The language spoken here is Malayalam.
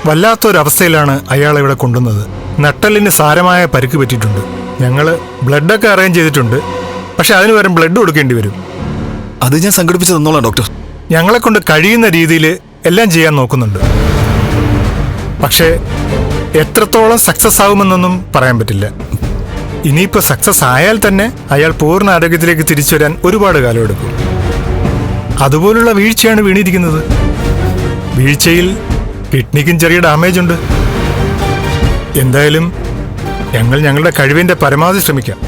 വല്ലാത്തൊരവസ്ഥയിലാണ് അയാളെ ഇവിടെ കൊണ്ടുവന്നത്. നട്ടലിന് സാരമായ പരിക്ക് പറ്റിയിട്ടുണ്ട്. ഞങ്ങൾ ബ്ലഡൊക്കെ അറേഞ്ച് ചെയ്തിട്ടുണ്ട്. പക്ഷെ അതിന് പകരം ബ്ലഡ് കൊടുക്കേണ്ടി വരും. അത് ഞാൻ സംഘടിപ്പിച്ച് തന്നോളാം ഡോക്ടർ. ഞങ്ങളെ കൊണ്ട് കഴിയുന്ന രീതിയിൽ എല്ലാം ചെയ്യാൻ നോക്കുന്നുണ്ട്. പക്ഷേ എത്രത്തോളം സക്സസ് ആകുമെന്നൊന്നും പറയാൻ പറ്റില്ല. ഇനിയിപ്പോൾ സക്സസ് ആയാൽ തന്നെ അയാൾ പൂർണ്ണ ആരോഗ്യത്തിലേക്ക് തിരിച്ചു വരാൻ ഒരുപാട് കാലം എടുക്കും. അതുപോലുള്ള വീഴ്ചയാണ് വീണിരിക്കുന്നത്. വീഴ്ചയിൽ കിഡ്നിക്കും ചെറിയ ഡാമേജ് ഉണ്ട്. എന്തായാലും ഞങ്ങൾ ഞങ്ങളുടെ കഴിവിൻ്റെ പരമാവധി ശ്രമിക്കാം.